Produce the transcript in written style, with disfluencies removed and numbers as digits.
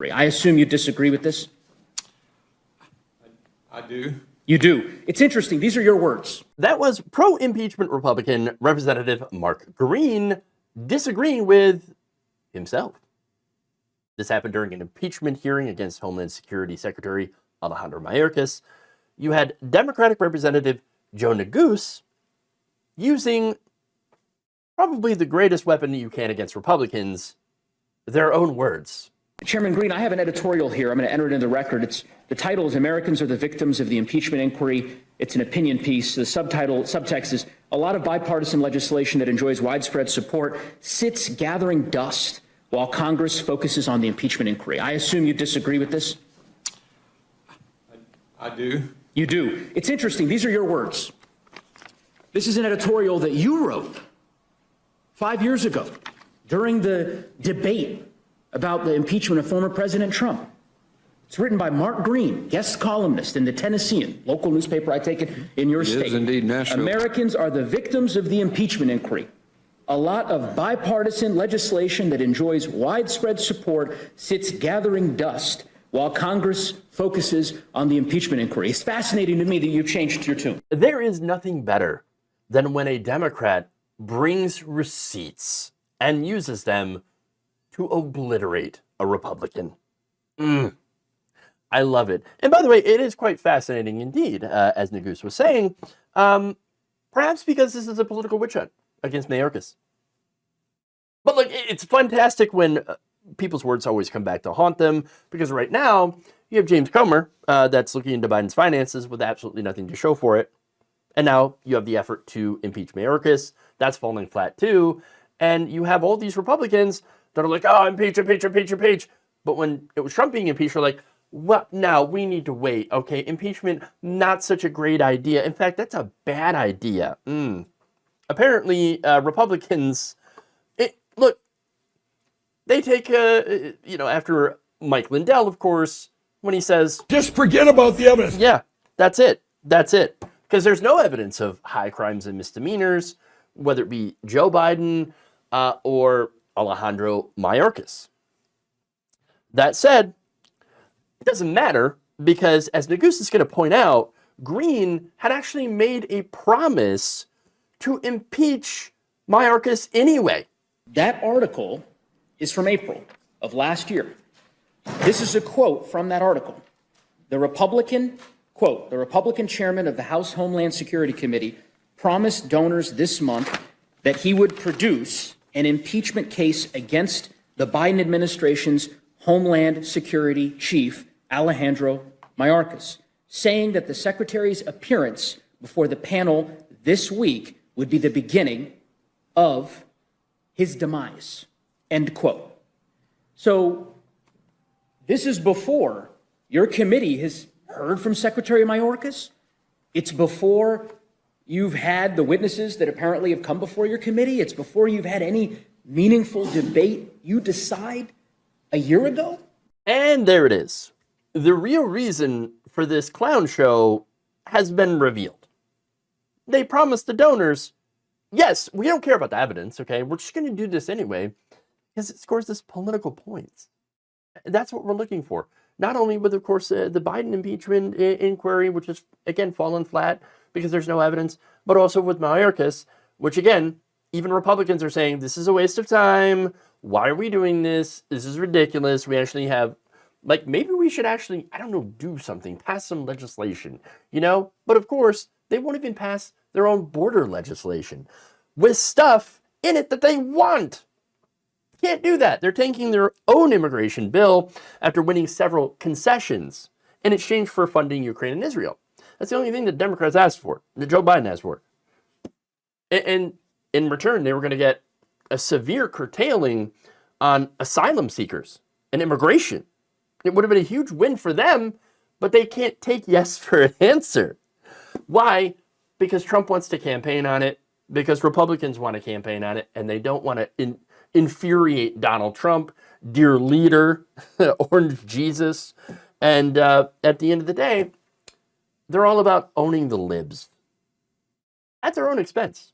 I assume you disagree with this? I do. You do. It's interesting. These are your words. That was pro-impeachment Republican Representative Mark Green disagreeing with himself. This happened during an impeachment hearing against Homeland Security Secretary Alejandro Mayorkas. You had Democratic Representative Joe Neguse using probably the greatest weapon you can against Republicans, their own words. Chairman Green, I have an editorial here. I'm going to enter it in the record. The title is Americans Are the Victims of the Impeachment Inquiry. It's an opinion piece. The subtext is a lot of bipartisan legislation that enjoys widespread support sits gathering dust while Congress focuses on the impeachment inquiry. I assume you disagree with this? I do. You do. It's interesting. These are your words. This is an editorial that you wrote 5 years ago during the debate about the impeachment of former President Trump. It's written by Mark Green, guest columnist in the Tennessean, local newspaper, I take it, in your state. It is indeed Nashville. Americans are the victims of the impeachment inquiry. A lot of bipartisan legislation that enjoys widespread support sits gathering dust while Congress focuses on the impeachment inquiry. It's fascinating to me that you changed your tune. There is nothing better than when a Democrat brings receipts and uses them to obliterate a Republican. I love it. And by the way, it is quite fascinating indeed, as Neguse was saying, perhaps because this is a political witch hunt against Mayorkas. But look, it's fantastic when people's words always come back to haunt them, because right now you have James Comer that's looking into Biden's finances with absolutely nothing to show for it. And now you have the effort to impeach Mayorkas. That's falling flat too. And you have all these Republicans that are like, oh, impeach, impeach, impeach, impeach. But when it was Trump being impeached, they're like, well, now we need to wait. Okay, impeachment, not such a great idea. In fact, that's a bad idea. Apparently, Republicans, look, they take, after Mike Lindell, of course, when he says, just forget about the evidence. Yeah, that's it. That's it. Because there's no evidence of high crimes and misdemeanors, whether it be Joe Biden or Alejandro Mayorkas. That said, it doesn't matter, because as Neguse is going to point out, Green had actually made a promise to impeach Mayorkas anyway. That article is from April of last year. This is a quote from that article. The Republican chairman of the House Homeland Security Committee promised donors this month that he would produce an impeachment case against the Biden administration's Homeland Security Chief, Alejandro Mayorkas, saying that the secretary's appearance before the panel this week would be the beginning of his demise, end quote. So this is before your committee has heard from Secretary Mayorkas. It's before you've had the witnesses that apparently have come before your committee. It's before you've had any meaningful debate. You decide a year ago? And there it is. The real reason for this clown show has been revealed. They promised the donors, yes, we don't care about the evidence, okay? We're just going to do this anyway because it scores us political points. That's what we're looking for. Not only with, of course, the Biden impeachment inquiry, which has, again, fallen flat because there's no evidence, but also with Mayorkas, which, again, even Republicans are saying, this is a waste of time. Why are we doing this? This is ridiculous. We actually have, maybe we should actually, do something, pass some legislation, But, of course, they won't even pass their own border legislation with stuff in it that they want. Can't do that. They're taking their own immigration bill after winning several concessions in exchange for funding Ukraine and Israel. That's the only thing that Democrats asked for, that Joe Biden asked for. And in return, they were going to get a severe curtailing on asylum seekers and immigration. It would have been a huge win for them, but they can't take yes for an answer. Why? Because Trump wants to campaign on it, because Republicans want to campaign on it, and they don't want to infuriate Donald Trump, dear leader, Orange Jesus. And at the end of the day, they're all about owning the libs at their own expense.